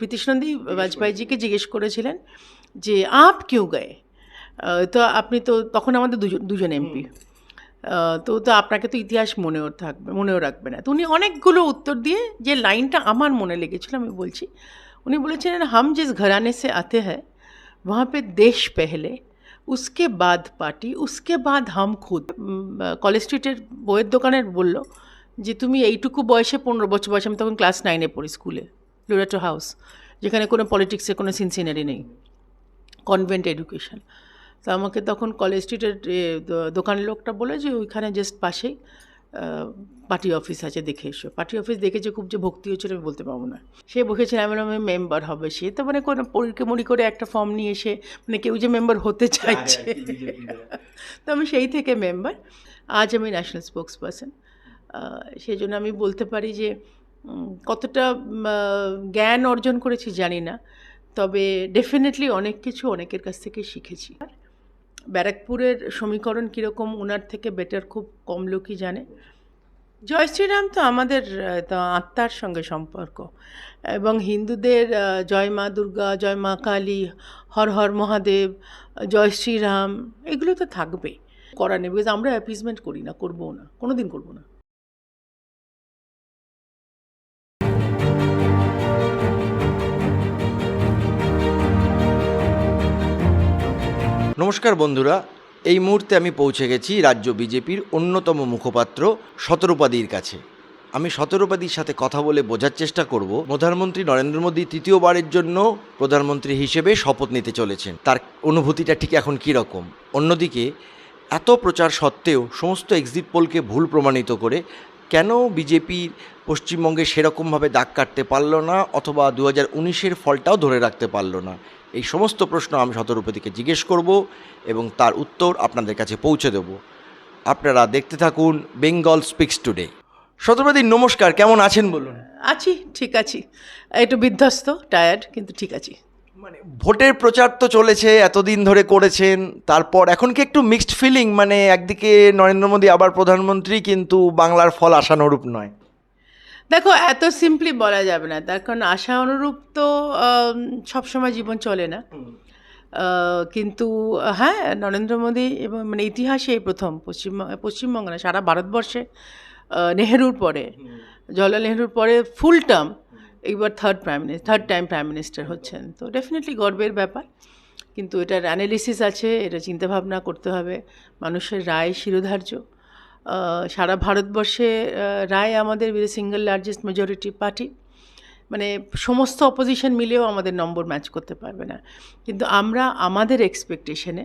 প্রীতিশনন্দী বাজপেয়ীজিকে জিজ্ঞেস করেছিলেন যে আপ কিউ গায়ে, তো আপনি তো তখন আমাদের দুজন এমপি, তো আপনাকে তো ইতিহাস মনেও রাখবে না। তো উনি অনেকগুলো উত্তর দিয়ে যে লাইনটা আমার মনে লেগেছিল আমি বলছি, উনি বলেছিলেন হাম জিস ঘরানে সে আতে হ্যায় वहाँ पे देश पहले उसके बाद पार्टी उसके बाद हम खुद। কলেজ স্ট্রিটের বইয়ের দোকানের বলল যে তুমি এইটুকু বয়সে 15 বছর বয়সে, আমি তখন ক্লাস 9-এ পড়ি স্কুলে, লোরেটো হাউস, যেখানে কোনো পলিটিক্সের কোনো সিনসিনারি নেই, কনভেন্ট এডুকেশন। তো আমাকে তখন কলেজ স্ট্রিটের দোকানের লোকটা বলে যে ওইখানে জাস্ট পাশেই পার্টি অফিস আছে, দেখে এসো। পার্টি অফিস দেখেছে, খুব যে ভক্তি হচ্ছিল আমি বলতে পারবো না। সে বসেছিল, আমি বললাম মেম্বার হবে। সে তো মানে কোনো পরীকে মুড়ি করে একটা ফর্ম নিয়ে এসে, মানে কেউ যে মেম্বার হতে চাইছে, তো আমি সেই থেকে মেম্বার। আজ আমি ন্যাশনাল স্পোক্স পারসন। সেই জন্য আমি বলতে পারি যে কতটা জ্ঞান অর্জন করেছি জানি না, তবে ডেফিনেটলি অনেক কিছু অনেকের কাছ থেকে শিখেছি। ব্যারাকপুরের সমীকরণ কীরকম ওনার থেকে বেটার খুব কম লোকই জানে। জয় শ্রীরাম তো আমাদের আত্মার সঙ্গে সম্পর্ক, এবং হিন্দুদের জয় মা দুর্গা, জয় মা কালী, হর হর মহাদেব, জয় শ্রীরাম, এগুলো তো থাকবেই, করার নেই, বিকজ আমরা অ্যাপিজমেন্ট করি না, করবও না, কোনো দিন করবো না। নমস্কার বন্ধুরা, এই মুহূর্তে আমি পৌঁছে গেছি রাজ্য বিজেপির অন্যতম মুখপাত্র শতরূপাদির কাছে। আমি শতরূপাদির সাথে কথা বলে বোঝার চেষ্টা করব প্রধানমন্ত্রী নরেন্দ্র মোদী তৃতীয়বারের জন্য প্রধানমন্ত্রী হিসেবে শপথ নিতে চলেছেন, তার অনুভূতিটা ঠিক এখন কী রকম। অন্যদিকে এত প্রচার সত্ত্বেও সমস্ত এক্সিট পোলকে ভুল প্রমাণিত করে কেন বিজেপি পশ্চিমবঙ্গে সেরকমভাবে দাগ কাটতে পারল না, অথবা 2019-এর ফলটাও ধরে রাখতে পারল না, এই সমস্ত প্রশ্ন আমি শতরূপাদিকে জিজ্ঞেস করব এবং তার উত্তর আপনাদের কাছে পৌঁছে দেব। আপনারা দেখতে থাকুন বেঙ্গল স্পিক্স টুডে। শতরূপাদি নমস্কার, কেমন আছেন বলুন? আছি, ঠিক আছি, একটু বিধ্বস্ত, টায়ার্ড, কিন্তু ঠিক আছি। মানে ভোটের প্রচার তো চলেছে, এতদিন ধরে করেছেন, তারপর এখন কি একটু মিক্সড ফিলিং? মানে একদিকে নরেন্দ্র মোদী আবার প্রধানমন্ত্রী, কিন্তু বাংলার ফল আশানুরূপ নয়। দেখো, এত সিম্পলি বলা যাবে না, তার কারণ আশা অনুরূপ তো সবসময় জীবন চলে না। কিন্তু হ্যাঁ, নরেন্দ্র মোদী এবং মানে ইতিহাসে প্রথম পশ্চিমবঙ্গ না, সারা ভারতবর্ষে নেহেরুর পরে, জওয়াহরলাল নেহেরুর পরে ফুল টার্ম এইবার থার্ড টাইম প্রাইম মিনিস্টার হচ্ছেন, তো ডেফিনেটলি গর্বের ব্যাপার। কিন্তু এটার অ্যানালিসিস আছে, এটা চিন্তাভাবনা করতে হবে। মানুষের রায় শিরোধার্য। সারা ভারতবর্ষে রায় আমাদের with single largest majority party, মানে সমস্ত অপোজিশন মিলেও আমাদের নম্বর ম্যাচ করতে পারবে না। কিন্তু আমরা আমাদের এক্সপেকটেশনে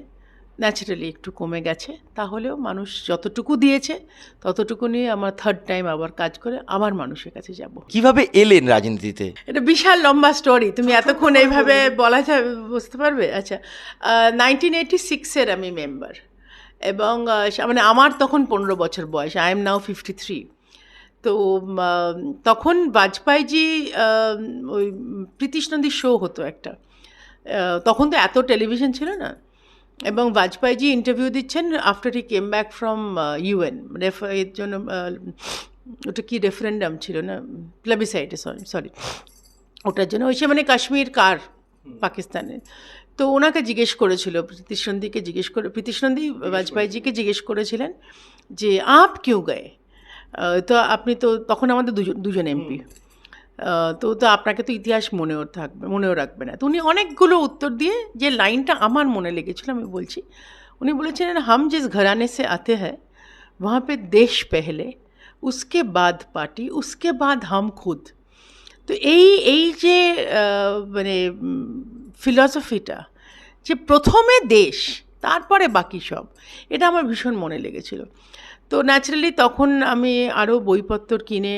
ন্যাচারালি একটু কমে গেছে, তাহলেও মানুষ যতটুকু দিয়েছে ততটুকু নিয়ে আমরা থার্ড টাইম আবার কাজ করে আবার মানুষের কাছে যাব। কিভাবে এলেন রাজনীতিতে? এটা বিশাল লম্বা স্টোরি, তুমি এতক্ষণ এইভাবে বলা যাবে, বুঝতে পারবে। আচ্ছা, 1986-এর আমি মেম্বার, এবং মানে আমার তখন 15 বছর বয়স, আই এম নাও 53। তো তখন বাজপেয়ীজি, ওই প্রীতিশনন্দী শো হতো একটা, তখন তো এত টেলিভিশন ছিল না, এবং বাজপেয়ীজি ইন্টারভিউ দিচ্ছেন after he came back from UN, এর জন্য ওটা কি রেফারেন্ডাম ছিল না, প্লেবিসাইটে, সরি ওটার জন্য, ওই সে মানে কাশ্মীর কার পাকিস্তানের। তো ওনাকে জিজ্ঞেস করেছিল, প্রীতিশনন্দী বাজপেয়ীজিকে জিজ্ঞেস করেছিলেন যে আপ কিউ গায়ে, তো আপনি তো তখন আমাদের দুজন এমপি, তো আপনাকে তো ইতিহাস মনেও রাখবে না। তো উনি অনেকগুলো উত্তর দিয়ে যে লাইনটা আমার মনে লেগেছিল আমি বলছি, উনি বলেছিলেন হাম জিস ঘরানে সে আতে হ্যায় वहाँ पे देश पहले उसके बाद पार्टी उसके बाद हम खुद। তো এই যে মানে ফিলসফিটা, যে প্রথমে দেশ তারপরে বাকি সব, এটা আমার ভীষণ মনে লেগেছিল। তো ন্যাচারালি তখন আমি আরও বইপত্র কিনে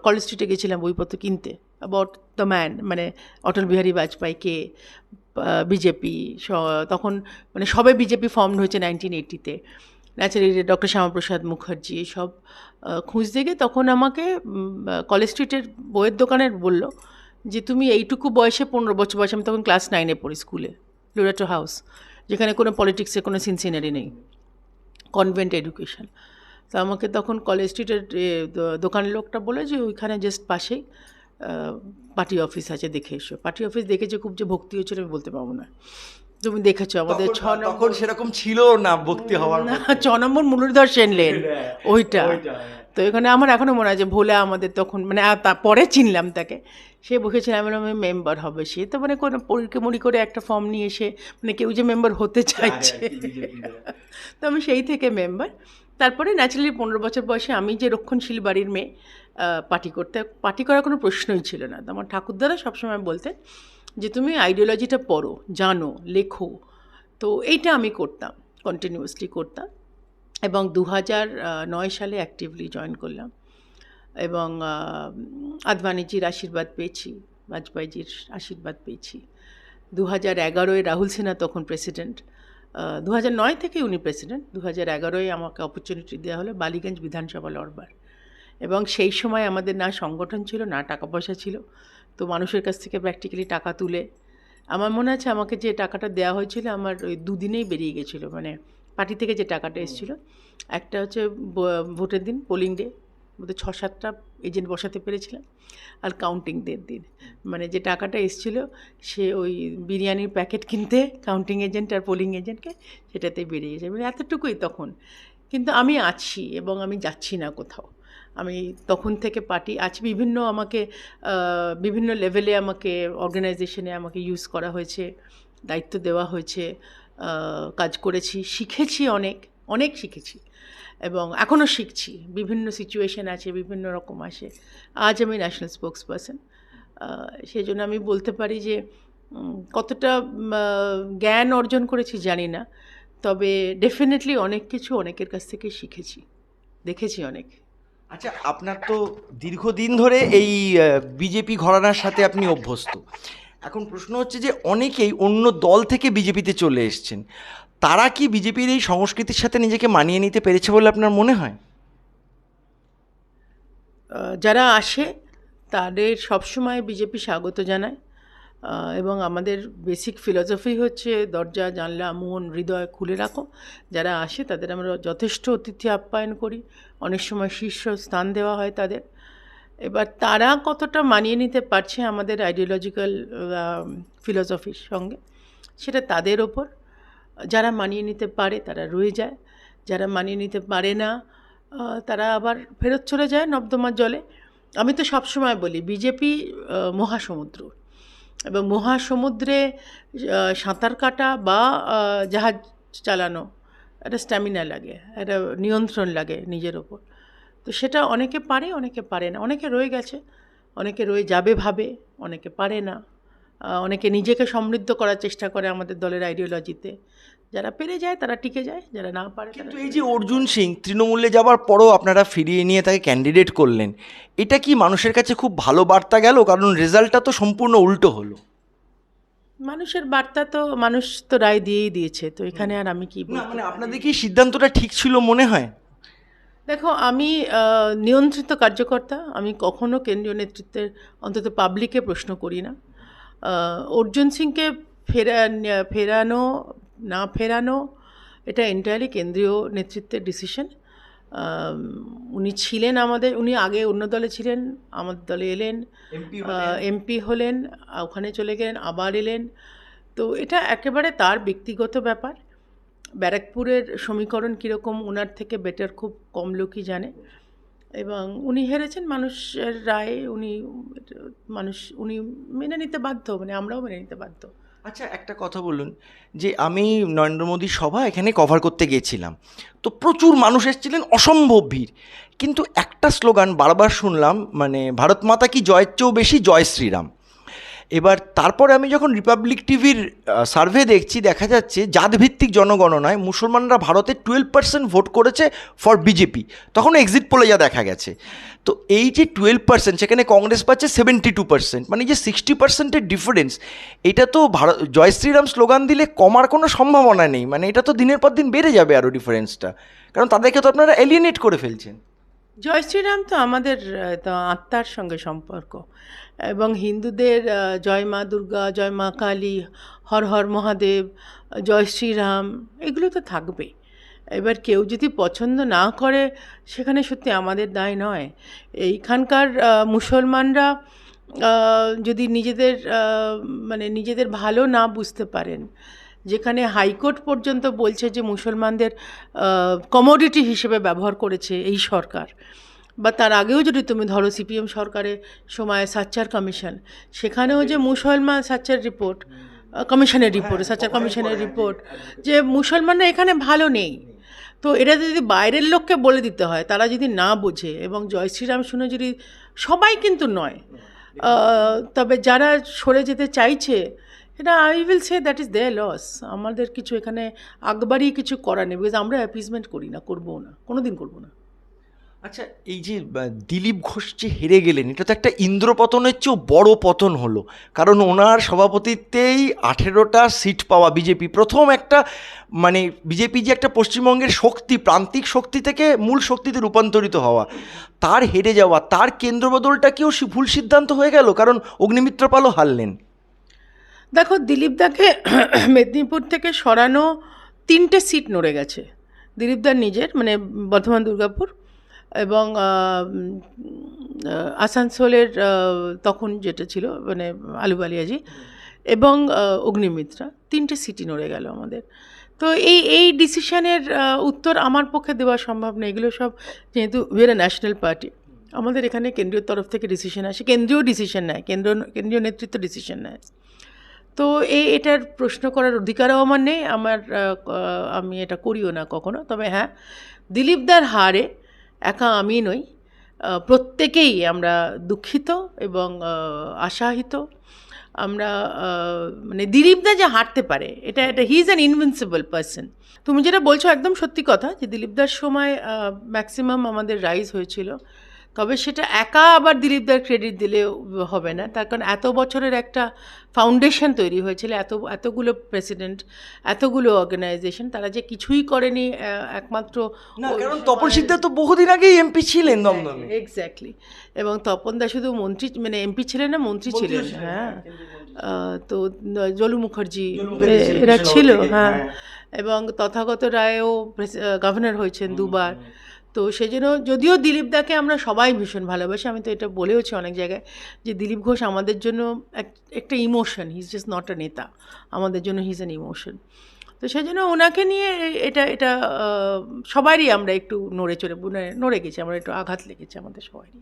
কলেজ স্ট্রিটে গেছিলাম বইপত্র কিনতে, অ্যাবাউট দ্য ম্যান, মানে অটল বিহারী বাজপেয়ীকে, বিজেপি তখন মানে সবে বিজেপি ফর্মড হয়েছে 1980-তে, ন্যাচারালি ডক্টর শ্যামাপ্রসাদ মুখার্জি, সব খুঁজতে গিয়ে তখন আমাকে কলেজ স্ট্রিটের বইয়ের দোকানের বলল যে তুমি এইটুকু বয়সে 15 বছর বয়সে, আমি তখন ক্লাস 9-এ পড়ি স্কুলে, লোরেটো হাউস, যেখানে কোনো পলিটিক্সের কোনো সিনসিনারি নেই, কনভেন্ট এডুকেশন। তো আমাকে তখন কলেজ স্ট্রিটের দোকানের লোকটা বলে যে ওইখানে জাস্ট পাশেই পার্টি অফিস আছে, দেখে এসো। পার্টি অফিস দেখেছে, খুব যে ভক্তি হচ্ছিল আমি বলতে পারবো না। তুমি দেখেছো আমাদের তখন সেরকম ছিল না ভক্তি হওয়ার না, মতো। 6 নম্বর মুরলীধর সেন লেন, হ্যাঁ, ওইটা। হ্যাঁ। তো এখানে আমার এখনও মনে আছে, ভোলা আমাদের তখন, মানে তারপরে চিনলাম তাকে, সে বসেছিল, আমি বললাম মেম্বার হবে। সে তো মানে কোনো পরীক্ষা করে একটা ফর্ম নিয়ে এসে, মানে কেউ যে মেম্বার হতে চাইছে, তো আমি সেই থেকে মেম্বার। তারপরে ন্যাচারালি 15 বছর বয়সে আমি যে রক্ষণশীল বাড়ির মেয়ে, পার্টি করার কোনো প্রশ্নই ছিল না। তো আমার ঠাকুরদাদা সবসময় বলতেন যে তুমি আইডিওলজিটা পড়ো, জানো, লেখো। তো এইটা আমি করতাম, কন্টিনিউয়াসলি করতাম। এবং 2009 সালে অ্যাক্টিভলি জয়েন করলাম, এবং আদবানিজির আশীর্বাদ পেয়েছি, বাজপেয়ীজির আশীর্বাদ পেয়েছি। 2011-এ রাহুল সিনহা তখন প্রেসিডেন্ট, 2009 থেকে উনি প্রেসিডেন্ট, 2011-এ আমাকে অপরচুনিটি দেওয়া হলো বালিগঞ্জ বিধানসভা লড়বার। এবং সেই সময় আমাদের না সংগঠন ছিল, না টাকা পয়সা ছিল। তো মানুষের কাছ থেকে প্র্যাকটিক্যালি টাকা তুলে, আমার মনে আছে আমাকে যে টাকাটা দেওয়া হয়েছিল আমার ওই 2 দিনেই বেরিয়ে গেছিলো, মানে পার্টি থেকে যে টাকাটা এসেছিলো। একটা হচ্ছে ভোটের দিন, পোলিং ডে, বোধহয় 6-7টা এজেন্ট বসাতে পেরেছিলাম, আর কাউন্টিং ডের দিন, মানে যে টাকাটা এসেছিলো সে ওই বিরিয়ানির প্যাকেট কিনতে কাউন্টিং এজেন্ট আর পোলিং এজেন্টকে, সেটাতেই বেরিয়ে গেছে, মানে এতটুকুই তখন। কিন্তু আমি আছি এবং আমি যাচ্ছি না কোথাও। আমি তখন থেকে পার্টি আছি, আমাকে বিভিন্ন লেভেলে আমাকে অর্গানাইজেশনে আমাকে ইউজ করা হয়েছে, দায়িত্ব দেওয়া হয়েছে, কাজ করেছি, শিখেছি, অনেক অনেক শিখেছি, এবং এখনও শিখছি। বিভিন্ন সিচুয়েশন আছে, বিভিন্ন রকম আসে। আজ আমি ন্যাশনাল স্পোক্স পারসন, সেই জন্য আমি বলতে পারি যে কতটা জ্ঞান অর্জন করেছি জানি না, তবে ডেফিনেটলি অনেক কিছু অনেকের কাছ থেকে শিখেছি, দেখেছি অনেক। আচ্ছা, আপনার তো দীর্ঘদিন ধরে এই বিজেপি ঘরানার সাথে আপনি অভ্যস্ত। এখন প্রশ্ন হচ্ছে যে অনেকেই অন্য দল থেকে বিজেপিতে চলে এসছেন, তারা কি বিজেপির এই সংস্কৃতির সাথে নিজেকে মানিয়ে নিতে পেরেছে বলে আপনার মনে হয়? যারা আসে তাদের সবসময় বিজেপি স্বাগত জানায়, এবং আমাদের বেসিক ফিলসফি হচ্ছে দরজা জানলা মন হৃদয় খুলে রাখো। যারা আসে তাদের আমরা যথেষ্ট অতিথি আপ্যায়ন করি, অনেক সময় শীর্ষ স্থান দেওয়া হয় তাদের। এবার তারা কতটা মানিয়ে নিতে পারছে আমাদের আইডিওলজিক্যাল ফিলসফির সঙ্গে, সেটা তাদের ওপর। যারা মানিয়ে নিতে পারে তারা রয়ে যায়, যারা মানিয়ে নিতে পারে না তারা আবার ফেরত চলে যায় নর্দমার জলে। আমি তো সবসময় বলি বিজেপি মহাসমুদ্র, এবং মহাসমুদ্রে সাঁতার কাটা বা জাহাজ চালানো একটা স্ট্যামিনা লাগে, একটা নিয়ন্ত্রণ লাগে নিজের ওপর। তো সেটা অনেকে পারে, অনেকে পারে না, অনেকে রয়ে গেছে, অনেকে রয়ে যাবে ভাবে, অনেকে পারে না, অনেকে নিজেকে সমৃদ্ধ করার চেষ্টা করে আমাদের দলের আইডিওলজিতে। যারা পেরে যায় তারা টিকে যায়, যারা না পারে। কিন্তু এই যে অর্জুন সিং তৃণমূলে যাবার পরও আপনারা ফিরিয়ে নিয়ে তাকে ক্যান্ডিডেট করলেন, এটা কি মানুষের কাছে খুব ভালো বার্তা গেল? কারণ রেজাল্টটা তো সম্পূর্ণ উল্টো হলো। মানুষের বার্তা তো মানুষ তো রায় দিয়েই দিয়েছে, তো এখানে আর আমি কি না, বলবো? মানে আপনাদের কি সিদ্ধান্তটা ঠিক ছিল মনে হয়? দেখো, আমি নিয়ন্ত্রিত কার্যকর্তা, আমি কখনো কেন্দ্রীয় নেতৃত্বের, অন্তত পাবলিকে প্রশ্ন করি না। অর্জুন সিংকে ফেরানো না ফেরানো এটা এন্টায়ারলি কেন্দ্রীয় নেতৃত্বের ডিসিশন। উনি ছিলেন আমাদের, উনি আগে অন্য দলে ছিলেন, আমাদের দলে এলেন, এমপি হলেন, ওখানে চলে গেলেন, আবার এলেন। তো এটা একেবারে তার ব্যক্তিগত ব্যাপার। ব্যারাকপুরের সমীকরণ কীরকম ওনার থেকে বেটার খুব কম লোকই জানে, এবং উনি হেরেছেন মানুষের রায়ে, উনি মেনে নিতে বাধ্য, মানে আমরাও মেনে নিতে বাধ্য। আচ্ছা, একটা কথা বলুন, যে আমি নরেন্দ্র মোদীর সভা এখানে কভার করতে গেছিলাম, তো প্রচুর মানুষ এসেছিলেন, অসম্ভব ভিড়, কিন্তু একটা স্লোগান বারবার শুনলাম, মানে ভারত মাতা কি জয়ের চেয়েও বেশি জয় শ্রীরাম। এবার তারপরে আমি যখন রিপাবলিক টিভির সার্ভে দেখছি, দেখা যাচ্ছে জাতভিত্তিক জনগণনায় মুসলমানরা ভারতে 12% ভোট করেছে ফর বিজেপি, তখন এক্সিট পোলে যা দেখা গেছে। তো এই যে 12%, সেখানে কংগ্রেস পাচ্ছে 72%, মানে যে 60%-এর ডিফারেন্স, এটা তো জয় শ্রীরাম স্লোগান দিলে কমার কোনো সম্ভাবনা নেই, মানে এটা তো দিনের পর দিন বেড়ে যাবে আরও ডিফারেন্সটা, কারণ তাদেরকে তো আপনারা এলিয়েনেট করে ফেলছেন। জয় শ্রীরাম তো আমাদের তো আত্মার সঙ্গে সম্পর্ক, এবং হিন্দুদের জয় মা দুর্গা, জয় মা কালী, হর হর মহাদেব, জয় শ্রীরাম, এগুলো তো থাকবে। এবার কেউ যদি পছন্দ না করে, সেখানে সত্যি আমাদের দায় নয়। এইখানকার মুসলমানরা যদি নিজেদের মানে নিজেদের ভালো না বুঝতে পারেন, যেখানে হাইকোর্ট পর্যন্ত বলছে যে মুসলমানদের কমোডিটি হিসেবে ব্যবহার করেছে এই সরকার, বা তার আগেও যদি তুমি ধরো সিপিএম সরকারের সময় সাচ্চার কমিশন, সেখানেও যে মুসলমান সাচ্চার রিপোর্ট, কমিশনের রিপোর্ট, সাচ্চার কমিশনের রিপোর্ট, যে মুসলমানরা এখানে ভালো নেই। তো এটা যদি বাইরের লোককে বলে দিতে হয়, তারা যদি না বোঝে, এবং জয় শ্রীরাম শুনে যদি, সবাই কিন্তু নয়, তবে যারা সরে যেতে চাইছে, এটা I will say that is their loss. আমাদের কিছু এখানে আকবারই কিছু করার নেই, বিকজ আমরা অ্যাপিজমেন্ট করি না, করবো না, কোনো দিন করবো না। আচ্ছা, এই যে দিলীপ ঘোষ যে হেরে গেলেন, এটা তো একটা ইন্দ্রপতনের চেয়েও বড় পতন হলো, কারণ ওনার সভাপতিত্বেই 18টা সিট পাওয়া বিজেপি, প্রথম একটা, মানে বিজেপি যে একটা পশ্চিমবঙ্গের শক্তি, প্রান্তিক শক্তি থেকে মূল শক্তিতে রূপান্তরিত হওয়া, তার হেরে যাওয়া, তার কেন্দ্র বদলটাকেও ভুল সিদ্ধান্ত হয়ে গেল, কারণ অগ্নিমিত্র পালও হারলেন। দেখো, দিলীপদাকে মেদিনীপুর থেকে সরানো 3টে সিট নড়ে গেছে। দিলীপদার নিজের, মানে বর্ধমান দুর্গাপুর, এবং আসানসোলের তখন যেটা ছিল মানে আলুবালিয়াজি, এবং অগ্নিমিত্রা, 3টে সিটই নড়ে গেল আমাদের। তো এই ডিসিশনের উত্তর আমার পক্ষে দেওয়া সম্ভব না। এগুলো সব, যেহেতু উইয়ার এ ন্যাশনাল পার্টি, আমাদের এখানে কেন্দ্রীয় তরফ থেকে ডিসিশন আসে, কেন্দ্রীয় ডিসিশন নেয়, কেন্দ্রীয় নেতৃত্ব ডিসিশন নেয়। তো এটার প্রশ্ন করার অধিকারও আমার নেই, আমি এটা করিও না কখনো। তবে হ্যাঁ, দিলীপদার হারে একা আমি নই, প্রত্যেকেই আমরা দুঃখিত এবং আশাহিত। আমরা মানে দিলীপদা যে হারতে পারে, এটা he is an invincible person. তুমি যেটা বলছো একদম সত্যি কথা, যে দিলীপদার সময় ম্যাক্সিমাম আমাদের রাইজ হয়েছিল। তবে সেটা একা আবার দিলীপদার ক্রেডিট দিলে হবে না, তার কারণ এত বছরের একটা ফাউন্ডেশন তৈরি হয়েছিল, এতগুলো প্রেসিডেন্ট, এতগুলো অর্গানাইজেশন, তারা যে কিছুই করেনি একমাত্র, কারণ তপন সিকদার তো বহুদিন আগেই এমপি ছিলেন দমদমে। এক্স্যাক্টলি। এবং তপনদা শুধু মন্ত্রী, মানে এমপি ছিলেন না, মন্ত্রী ছিলেন। হ্যাঁ, তো জলু মুখার্জি এরা ছিল। হ্যাঁ, এবং তথাগত রায়ও গভর্নর হয়েছেন 2বার। তো সেই জন্য, যদিও দিলীপদাকে আমরা সবাই ভীষণ ভালোবাসি, আমি তো এটা বলেওছি অনেক জায়গায়, যে দিলীপ ঘোষ আমাদের জন্য একটা emotion, he is just not a নেতা, আমাদের জন্য হি ইজ অ্যান ইমোশন। তো সেই জন্য ওনাকে নিয়ে এটা সবারই আমরা একটু নড়ে গেছি, আমরা একটু আঘাত লেগেছে আমাদের সবারই।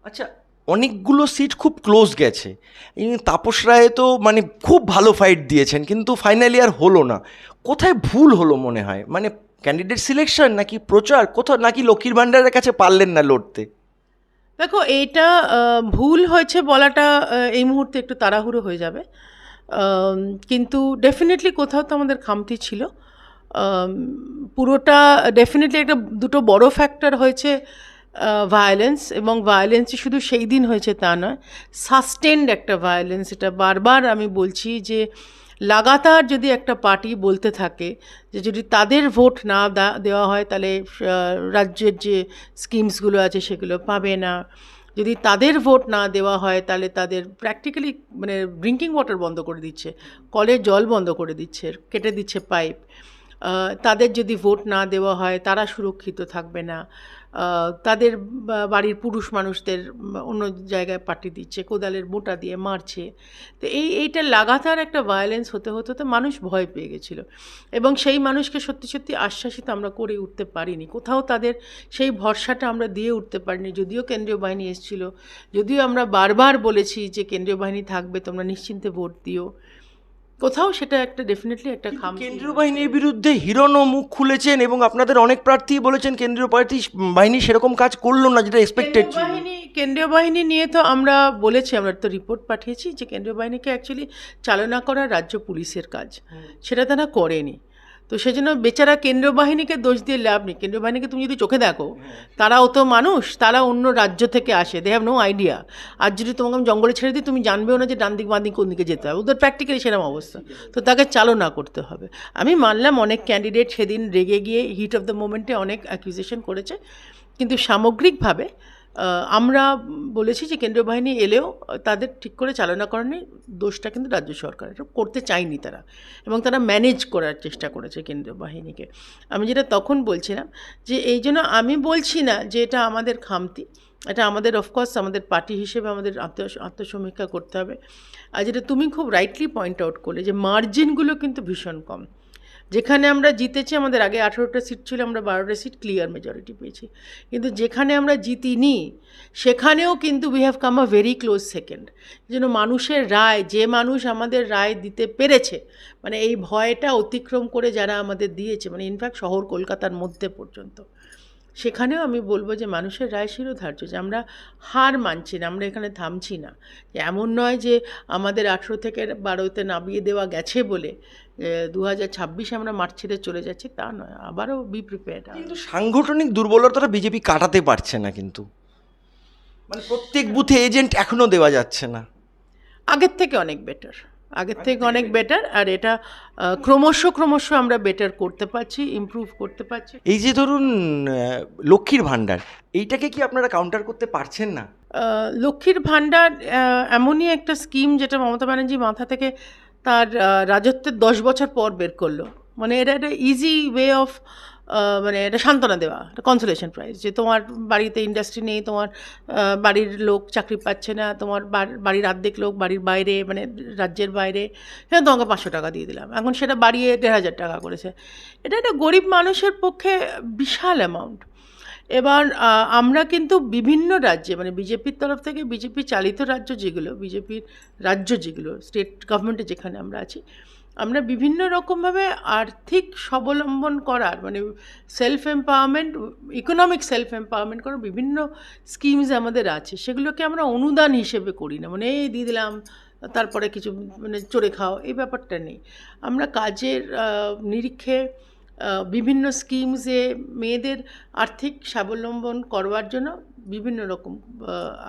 আচ্ছা, অনেকগুলো সিট খুব ক্লোজ গেছে, তাপস রায় তো মানে খুব ভালো ফাইট দিয়েছেন, কিন্তু ফাইনালি আর হলো না। কোথায় ভুল হলো মনে হয়? মানে ক্যান্ডিডেট সিলেকশন, নাকি প্রচার, কোথাও, নাকি লক্ষ্মীর ভাণ্ডারের কাছে পারলেন না লড়তে? দেখো, এইটা ভুল হয়েছে বলাটা এই মুহূর্তে একটু তাড়াহুড়ো হয়ে যাবে, কিন্তু ডেফিনেটলি কোথাও তো আমাদের খামতি ছিল। পুরোটা ডেফিনেটলি দুটো বড় ফ্যাক্টর হয়েছে, ভায়োলেন্স, এবং ভায়োলেন্সই শুধু সেই দিন হয়েছে তা নয়, সাস্টেন্ড একটা ভায়োলেন্স। এটা বারবার আমি বলছি যে লাগাতার যদি একটা পার্টি বলতে থাকে যে যদি তাদের ভোট না দেওয়া হয় তাহলে রাজ্যের যে স্কিমসগুলো আছে সেগুলো পাবে না, যদি তাদের ভোট না দেওয়া হয় তাহলে তাদের প্র্যাকটিক্যালি মানে ড্রিঙ্কিং ওয়াটার বন্ধ করে দিচ্ছে, কলের জল বন্ধ করে দিচ্ছে, কেটে দিচ্ছে পাইপ, তাদের যদি ভোট না দেওয়া হয় তারা সুরক্ষিত থাকবে না, তাদের বাড়ির পুরুষ মানুষদের অন্য জায়গায় পাঠিয়ে দিচ্ছে, কোদালের বোঁটা দিয়ে মারছে। তো এইটা লাগাতার একটা ভায়োলেন্স হতে হতে তো মানুষ ভয় পেয়ে গেছিলো, এবং সেই মানুষকে সত্যি সত্যি আশ্বাসিত আমরা করে উঠতে পারিনি, কোথাও তাদের সেই ভরসাটা আমরা দিয়ে উঠতে পারিনি। যদিও কেন্দ্রীয় বাহিনী এসেছিল, যদিও আমরা বারবার বলেছি যে কেন্দ্রীয় বাহিনী থাকবে, তোমরা নিশ্চিন্তে ভোট দিও, কোথাও সেটা একটা ডেফিনেটলি একটা খামতি। কেন্দ্রীয় বাহিনীর বিরুদ্ধে হিরণও মুখ খুলেছেন, এবং আপনাদের অনেক প্রার্থী বলেছেন কেন্দ্রীয় বাহিনী সেরকম কাজ করলো না যেটা এক্সপেক্টেড ছিল। কেন্দ্রীয় বাহিনী নিয়ে তো আমরা বলেছি, আমরা তো রিপোর্ট পাঠিয়েছি যে কেন্দ্রীয় বাহিনীকে অ্যাকচুয়ালি চালনা করা রাজ্য পুলিশের কাজ, সেটা তারা করেনি। তো সেজন্য বেচারা কেন্দ্রীয় বাহিনীকে দোষ দিয়ে লাভ নেই। কেন্দ্রীয় বাহিনীকে তুমি যদি চোখে দেখো, তারাও তো মানুষ, তারা অন্য রাজ্য থেকে আসে, দে হ্যাভ নো আইডিয়া। আর যদি তোমাকে আমি জঙ্গলে ছেড়ে দিই, তুমি জানবেও না যে ডান দিক বাঁ দিক কোন দিকে যেতে হবে, ওদের প্র্যাকটিক্যালি সেরকম অবস্থা। তো তাকে চালনা করতে হবে। আমি মানলাম অনেক ক্যান্ডিডেট সেদিন রেগে গিয়ে হিট অফ দ্য মোমেন্টে অনেক অ্যাকিউজেশন করেছে, কিন্তু সামগ্রিকভাবে আমরা বলেছি যে কেন্দ্রীয় বাহিনী এলেও তাদের ঠিক করে চালনা করেনি, দোষটা কিন্তু রাজ্য সরকার, এটা করতে চায়নি তারা, এবং তারা ম্যানেজ করার চেষ্টা করেছে কেন্দ্রীয় বাহিনীকে। আমি যেটা তখন বলছিলাম যে এই জন্য আমি বলছি না যে এটা আমাদের খামতি, এটা আমাদের অফকোর্স আমাদের পার্টি হিসেবে আমাদের আত্মসমীক্ষা করতে হবে। আর যেটা তুমি খুব রাইটলি পয়েন্ট আউট করলে যে মার্জিনগুলো কিন্তু ভীষণ কম। যেখানে আমরা জিতেছি, আমাদের আগে 18টা সিট ছিল, আমরা 12টা সিট ক্লিয়ার মেজরিটি পেয়েছি, কিন্তু যেখানে আমরা জিতিনি সেখানেও কিন্তু we have come a very close second. যেন মানুষের রায়, যে মানুষ আমাদের রায় দিতে পেরেছে, মানে এই ভয়টা অতিক্রম করে যারা আমাদের দিয়েছে, মানে ইনফ্যাক্ট শহর কলকাতার মধ্যে পর্যন্ত, সেখানেও আমি বলবো যে মানুষের রায় শিরোধার্য, যে আমরা হার মানছি না, আমরা এখানে থামছি না। এমন নয় যে আমাদের 18 থেকে 12তে নামিয়ে দেওয়া গেছে বলে 2026 আমরা মাঠ ছেড়ে চলে যাচ্ছি, তা নয়, আবারও বি প্রিপেয়ার্ড। কিন্তু সাংগঠনিক দুর্বলতাটা বিজেপি কাটাতে পারছে না, কিন্তু মানে প্রত্যেক বুথে এজেন্ট এখনো দেওয়া যাচ্ছে না। আগের থেকে অনেক বেটার, আগের থেকে অনেক বেটার, আর এটা ক্রমশ আমরা বেটার করতে পারছি, ইমপ্রুভ করতে পারছি। এই যে ধরুন লক্ষ্মীর ভাণ্ডার, এইটাকে কি আপনারা কাউন্টার করতে পারছেন না? লক্ষ্মীর ভাণ্ডার এমনই একটা স্কিম যেটা মমতা ব্যানার্জি মাথা থেকে তার রাজত্বের 10 বছর পর বের করলো। মানে এটা একটা ইজি ওয়ে অফ, মানে এটা সান্ত্বনা দেওয়া, একটা কনসোলেশন প্রাইজ, যে তোমার বাড়িতে ইন্ডাস্ট্রি নেই, তোমার বাড়ির লোক চাকরি পাচ্ছে না, তোমার বাড়ির অর্ধেক লোক বাড়ির বাইরে, মানে রাজ্যের বাইরে, হ্যাঁ তোমাকে 500 টাকা দিয়ে দিলাম। এখন সেটা বাড়িয়ে 1500 টাকা করেছে। এটা একটা গরিব মানুষের পক্ষে বিশাল অ্যামাউন্ট। এবার আমরা কিন্তু বিভিন্ন রাজ্যে, মানে বিজেপির তরফ থেকে, বিজেপি চালিত রাজ্য যেগুলো, বিজেপির রাজ্য যেগুলো, স্টেট গভর্নমেন্টে যেখানে আমরা আছি, আমরা বিভিন্ন রকমভাবে আর্থিক স্বাবলম্বন করার, মানে self empowerment, economic self empowerment করার বিভিন্ন স্কিমস আমাদের আছে। সেগুলোকে আমরা অনুদান হিসেবে করি না, মানে এই দিয়ে দিলাম তারপরে কিছু মানে চড়ে খাও, এই ব্যাপারটা নেই। আমরা কাজের নিরিখে বিভিন্ন স্কিমসে মেয়েদের আর্থিক স্বাবলম্বন করবার জন্য বিভিন্ন রকম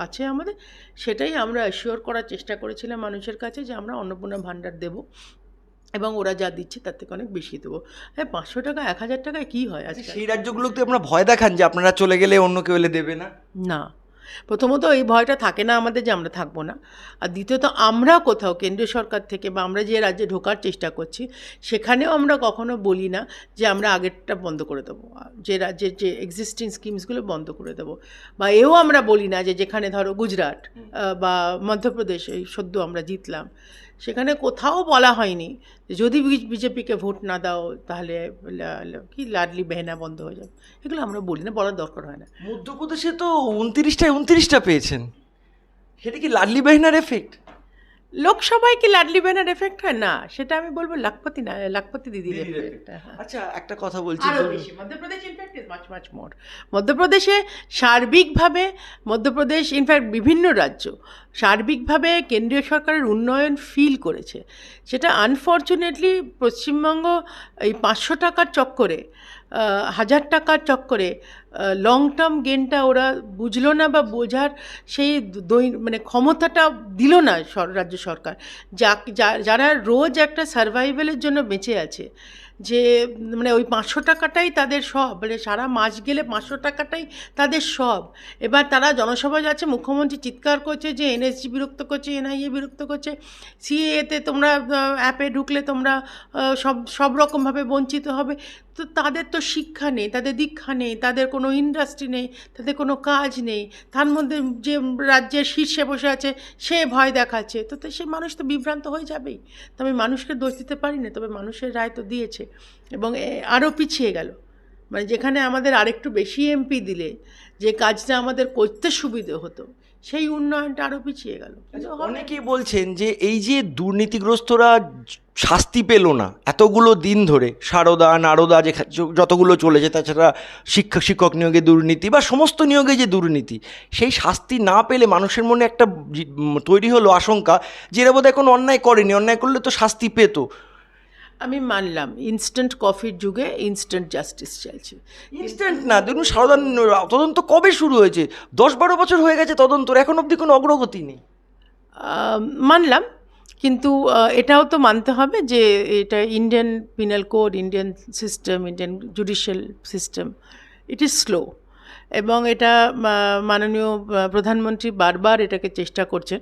আছে আমাদের। সেটাই আমরা অ্যাসিওর করার চেষ্টা করেছিলাম মানুষের কাছে, যে আমরা অন্নপূর্ণা ভাণ্ডার দেবো, এবং ওরা যা দিচ্ছে তার থেকে অনেক বেশি দেবো। হ্যাঁ, 500 টাকা 1000 টাকায় কী হয় আজকে? সেই রাজ্যগুলোতে আপনারা ভয় দেখান যে আপনারা চলে গেলে অন্য কেউ এলে দেবে না? না, প্রথমত এই ভয়টা থাকে না আমাদের যে আমরা থাকবো না। আর দ্বিতীয়ত আমরা কোথাও কেন্দ্রীয় সরকার থেকে বা আমরা যে রাজ্যে ঢোকার চেষ্টা করছি সেখানেও আমরা কখনো বলি না যে আমরা আগেরটা বন্ধ করে দেবো, যে রাজ্যের যে এক্সিস্টিং স্কিমসগুলো বন্ধ করে দেবো, বা এও আমরা বলি না যে যেখানে ধরো গুজরাট বা মধ্যপ্রদেশ, এই সদ্য আমরা জিতলাম, সেখানে কোথাও বলা হয়নি যদি বিজেপিকে ভোট না দাও তাহলে কি লাডলি বেহেনা বন্ধ হয়ে যাবে। এগুলো আমরা বলি না, বলার দরকার হয় না। মধ্যপ্রদেশে তো 29টা পেয়েছেন, সেটা কি লাডলি বেহনার এফেক্ট? লোকসভায় কি লাডলি বেহেনার এফেক্ট হয়? না, সেটা আমি বলবো লাখপতি না, লাখপতি দিদির এফেক্ট। আচ্ছা, একটা কথা বলছি, Madhya Pradesh in fact is much much more. মধ্যপ্রদেশে সার্বিকভাবে, মধ্যপ্রদেশ ইনফ্যাক্ট বিভিন্ন রাজ্য সার্বিকভাবে কেন্দ্রীয় সরকারের উন্নয়ন ফিল করেছে। সেটা আনফর্চুনেটলি পশ্চিমবঙ্গ এই 500 টাকার চক্করে, 1000 টাকার চক্করে লং টার্ম গেনটা ওরা বুঝলো না, বা বোঝার সেই মানে ক্ষমতাটা দিল না রাজ্য সরকার। যারা রোজ একটা সার্ভাইভালের জন্য বেঁচে আছে, যে মানে ওই 500 টাকাটাই তাদের সব, মানে সারা মাস গেলে 500 টাকাটাই তাদের সব। এবার তারা জনসভা যাচ্ছে, মুখ্যমন্ত্রী চিৎকার করছে যে এনএসজি বিরক্ত করছে, এনআইএ বিরক্ত করছে, সিএতে তোমরা অ্যাপে ঢুকলে তোমরা সব রকমভাবে বঞ্চিত হবে। তো তাদের তো শিক্ষা নেই, তাদের দীক্ষা নেই, তাদের কোনো ইন্ডাস্ট্রি নেই, তাদের কোনো কাজ নেই, তার মধ্যে যে রাজ্যের শীর্ষে বসে আছে সে ভয় দেখাচ্ছে, তো সে মানুষ তো বিভ্রান্ত হয়ে যাবেই। তবে মানুষকে দোষ দিতে পারি না, তবে মানুষের রায় তো দিয়েছে, এবং আরও পিছিয়ে গেল। মানে যেখানে আমাদের আরেকটু বেশি এমপি দিলে যে কাজটা আমাদের করতে সুবিধে হতো, সেই উন্নয়নটা আরও পিছিয়ে গেল। অনেকেই বলছেন যে এই যে দুর্নীতিগ্রস্তরা শাস্তি পেল না এতগুলো দিন ধরে, সারদা নারদা যে যতগুলো চলেছে, তাছাড়া শিক্ষক নিয়োগে দুর্নীতি বা সমস্ত নিয়োগে যে দুর্নীতি, সেই শাস্তি না পেলে মানুষের মনে একটা তৈরি হলো আশঙ্কা যে এরা বোধহয় কোনো অন্যায় করেনি, অন্যায় করলে তো শাস্তি পেত। আমি মানলাম ইনস্ট্যান্ট কফির যুগে ইনস্ট্যান্ট জাস্টিস চাইছে। ইনস্ট্যান্ট না, দেখুন সারদা তদন্ত কবে শুরু হয়েছে? 10-12 বছর হয়ে গেছে তদন্তর, এখন অবধি কোনো অগ্রগতি নেই। মানলাম, কিন্তু এটাও তো মানতে হবে যে এটা Indian penal code, Indian system, Indian judicial system, it is slow. এবং এটা মাননীয় প্রধানমন্ত্রী বারবার এটাকে চেষ্টা করছেন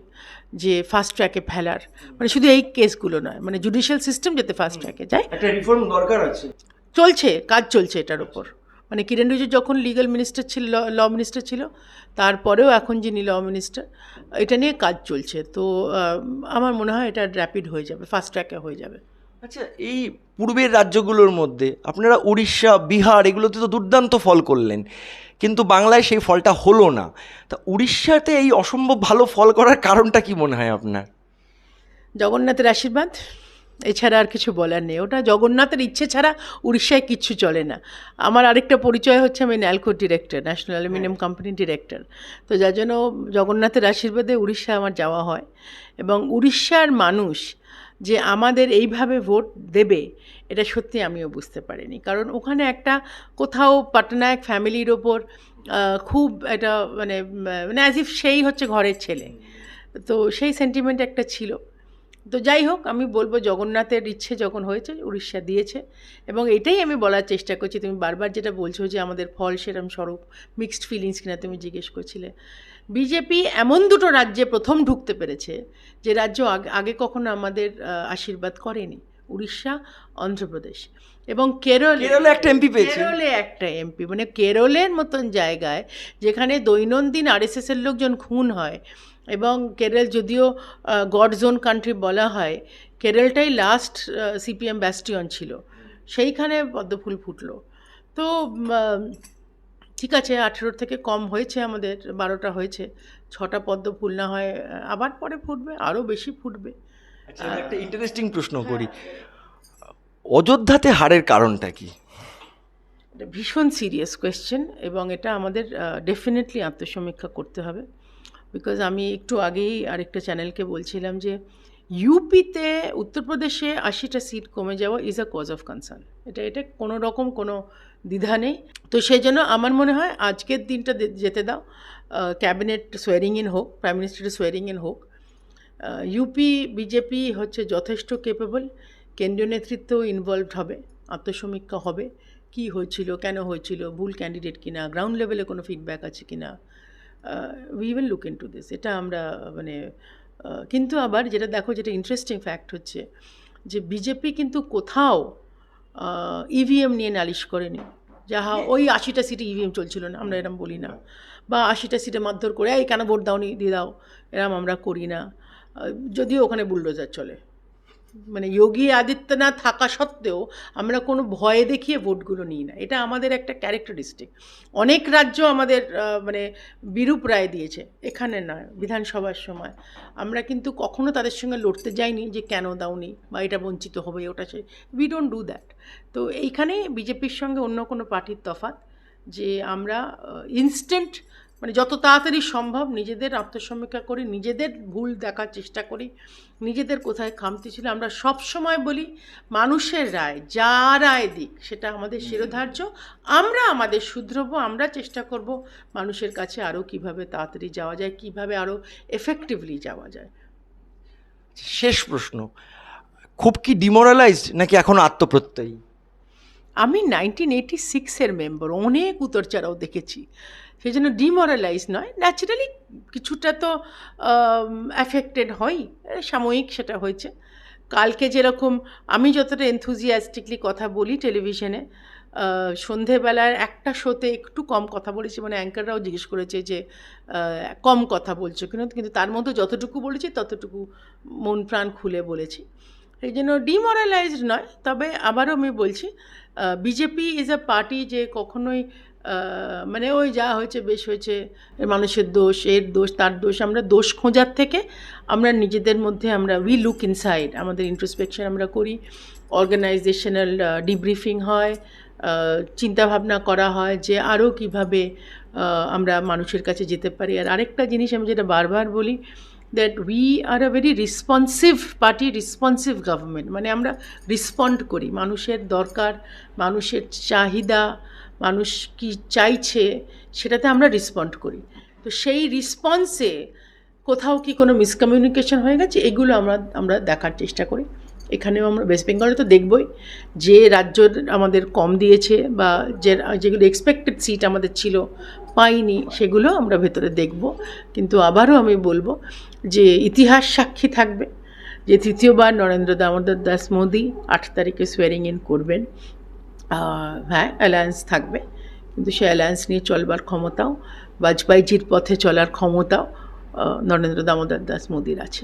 যে ফাস্ট ট্র্যাকে ফেলার, মানে শুধু এই কেসগুলো নয়, মানে জুডিশিয়াল সিস্টেম যাতে ফাস্ট ট্র্যাকে যায়, একটা রিফর্ম দরকার আছে। চলছে, কাজ চলছে এটার উপর, মানে কিরেন রিজিজু যখন লিগ্যাল মিনিস্টার ছিল, ল মিনিস্টার ছিল, তারপরেও এখন যিনি ল মিনিস্টার, এটা নিয়ে কাজ চলছে। তো আমার মনে হয় এটা র্যাপিড হয়ে যাবে, ফাস্ট ট্র্যাকে হয়ে যাবে। আচ্ছা, এই পূর্বের রাজ্যগুলোর মধ্যে আপনারা উড়িষ্যা, বিহার এগুলোতে তো দুর্দান্ত ফল করলেন, কিন্তু বাংলায় সেই ফলটা হলো না। তা উড়িষ্যাতে এই অসম্ভব ভালো ফল করার কারণটা কি মনে হয় আপনার? জগন্নাথের আশীর্বাদ, এছাড়া আর কিছু বলার নেই। ওটা জগন্নাথের ইচ্ছে ছাড়া উড়িষ্যায় কিচ্ছু চলে না। আমার আরেকটা পরিচয় হচ্ছে আমি ন্যালকোর ডিরেক্টর, ন্যাশনাল অ্যালুমিনিয়াম কোম্পানির ডিরেক্টর। তো যার জন্য জগন্নাথের আশীর্বাদে উড়িষ্যা আমার যাওয়া হয়, এবং উড়িষ্যার মানুষ যে আমাদের এইভাবে ভোট দেবে এটা সত্যি আমিও বুঝতে পারিনি। কারণ ওখানে একটা কোথাও পটনায়ক ফ্যামিলির ওপর খুব এটা মানে অ্যাজ ইফ সেই হচ্ছে ঘরের ছেলে, তো সেই সেন্টিমেন্ট একটা ছিল। তো যাই হোক, আমি বলবো জগন্নাথের ইচ্ছে যখন হয়েছে উড়িষ্যা দিয়েছে, এবং এটাই আমি বলার চেষ্টা করছি। তুমি বারবার যেটা বলছো যে আমাদের ফল সেরম স্বরূপ, মিক্সড ফিলিংস কিনা তুমি জিজ্ঞেস করছিলে। বিজেপি এমন দুটো রাজ্যে প্রথম ঢুকতে পেরেছে যে রাজ্য আগে কখনো আমাদের আশীর্বাদ করেনি, উড়িষ্যা, অন্ধ্রপ্রদেশ এবং কেরলে একটা এমপি পেয়েছে। কেরলে একটা এমপি, মানে কেরলের মতন জায়গায় যেখানে দৈনন্দিন আরএসএসের লোকজন খুন হয়, এবং কেরল যদিও গড জোন কান্ট্রি বলা হয়, কেরলটাই লাস্ট সিপিএম ব্যাস্টিয়ন ছিল, সেইখানে পদ্মফুল ফুটলো। তো ঠিক আছে, 18 থেকে কম হয়েছে, আমাদের 12টা হয়েছে, 6টা পদ্মফুল না হয় আবার পরে ফুটবে, আরও বেশি ফুটবে। আচ্ছা, একটা ইন্টারেস্টিং প্রশ্ন করি, অযোধ্যাতে হারের কারণটা কি? এটা ভীষণ সিরিয়াস কোয়েশ্চেন, এবং এটা আমাদের ডেফিনেটলি আত্মসমীক্ষা করতে হবে। বিকজ আমি একটু আগেই আরেকটা চ্যানেলকে বলছিলাম যে ইউপিতে, উত্তরপ্রদেশে 80টা সিট কমে যাওয়া is a cause of concern. এটা কোনো রকম কোনো দ্বিধা নেই। তো সেই জন্য আমার মনে হয় আজকের দিনটা যেতে দাও, ক্যাবিনেট সোয়ারিং ইন হোক, প্রাইম মিনিস্টারের সোয়ারিং ইন হোক। ইউপি বিজেপি হচ্ছে যথেষ্ট কেপেবল, কেন্দ্রীয় নেতৃত্ব ইনভলভড হবে, আত্মসমীক্ষা হবে, কি হয়েছিল, কেন হয়েছিল, ভুল ক্যান্ডিডেট কিনা, গ্রাউন্ড লেভেলে কোনো ফিডব্যাক আছে কিনা, we will look into this. এটা আমরা কিন্তু আবার যেটা দেখো, যেটা ইন্টারেস্টিং ফ্যাক্ট হচ্ছে যে বিজেপি কিন্তু কোথাও ইভিএম নিয়ে নালিশ করেনি। যাহা ওই 80টা সিটে ইভিএম চলছিল না, আমরা এরম বলি না, বা 80টা সিটে মারধর করে এই কেন ভোট দাওনি, দিয়ে দাও, এরম আমরা করি না। যদিও ওখানে বুলডোজার চলে, মানে যোগী আদিত্যনাথ থাকা সত্ত্বেও আমরা কোনো ভয় দেখিয়ে ভোটগুলো নিই না। এটা আমাদের একটা ক্যারেক্টারিস্টিক। অনেক রাজ্য আমাদের বিরূপ রায় দিয়েছে, এখানে নয়। বিধানসভার সময় আমরা কিন্তু কখনো তাদের সঙ্গে লড়তে যাইনি যে কেন দাওনি বা এটা বঞ্চিত হবে, ওটা সে, উই ডোন্ট ডু দ্যাট। তো এইখানে বিজেপির সঙ্গে অন্য কোনো পার্টির তফাৎ যে আমরা ইনস্ট্যান্ট, মানে যত তাড়াতাড়ি সম্ভব নিজেদের আত্মসমীক্ষা করি, নিজেদের ভুল দেখার চেষ্টা করি, নিজেদের কোথায় খামতি ছিল। আমরা সব সময় বলি মানুষের রায়, যা রায় দিক সেটা আমাদের শিরোধার্য, আমরা আমাদের শুধরবো, আমরা চেষ্টা করব মানুষের কাছে আরও কিভাবে তাড়াতাড়ি যাওয়া যায়, কিভাবে আরও এফেক্টিভলি যাওয়া যায়। শেষ প্রশ্ন, খুব কি ডিমোরালাইজড নাকি এখনো আত্মপ্রত্যয়ী? আমি 1986-এর মেম্বার, অনেক উতরচড়াও দেখেছি, সেই জন্য ডিমোরালাইজ নয়, ন্যাচারালি কিছুটা তো অ্যাফেক্টেড হই, সাময়িক সেটা হয়েছে। কালকে যেরকম আমি যতটা এনথুজিয়াস্টিকলি কথা বলি টেলিভিশনে, সন্ধেবেলার একটা শোতে একটু কম কথা বলেছি, মানে অ্যাঙ্কাররাও জিজ্ঞেস করেছে যে কম কথা বলছো কিন্তু তার মধ্যে যতটুকু বলেছি ততটুকু মন প্রাণ খুলে বলেছি, এই জন্য ডিমোরালাইজড নয়। তবে আবারও আমি বলছি, বিজেপি ইজ আ পার্টি যে কখনোই মানে ওই যা হয়েছে বেশ হয়েছে, মানুষের দোষ, এর দোষ, তার দোষ, আমরা দোষ খোঁজার থেকে আমরা নিজেদের মধ্যে উই লুক ইনসাইড, আমাদের ইন্ট্রোস্পেকশন আমরা করি, অর্গানাইজেশনাল ডিব্রিফিং হয়, চিন্তাভাবনা করা হয় যে আরও কীভাবে আমরা মানুষের কাছে যেতে পারি। আর আরেকটা জিনিস আমি যেটা বারবার বলি, that we are a very responsive party, responsive government, মানে আমরা রেসপন্ড করি, মানুষের দরকার, মানুষের চাহিদা, মানুষ কি চাইছে সেটাতে আমরা রেসপন্ড করি। তো সেই রেসপন্সে কোথাও কি কোনো মিসকমিউনিকেশন হয়ে গেছে, এগুলো আমরা দেখার চেষ্টা করি। এখানেও আমরা ওয়েস্ট বেঙ্গলে তো দেখবই, যে রাজ্য আমাদের কম দিয়েছে বা যেগুলো এক্সপেক্টেড সিট আমাদের ছিল পাইনি, সেগুলো আমরা ভেতরে দেখব। কিন্তু আবারও আমি বলবো যে ইতিহাস সাক্ষী থাকবে যে তৃতীয়বার নরেন্দ্র দামোদর দাস মোদি 8 তারিখে সোয়ারিং ইন করবেন। হ্যাঁ, অ্যালায়েন্স থাকবে, কিন্তু সে অ্যালায়েন্স নিয়ে চলবার ক্ষমতাও, বাজপেয়ীজির পথে চলার ক্ষমতাও নরেন্দ্র দামোদর দাস মোদির আছে।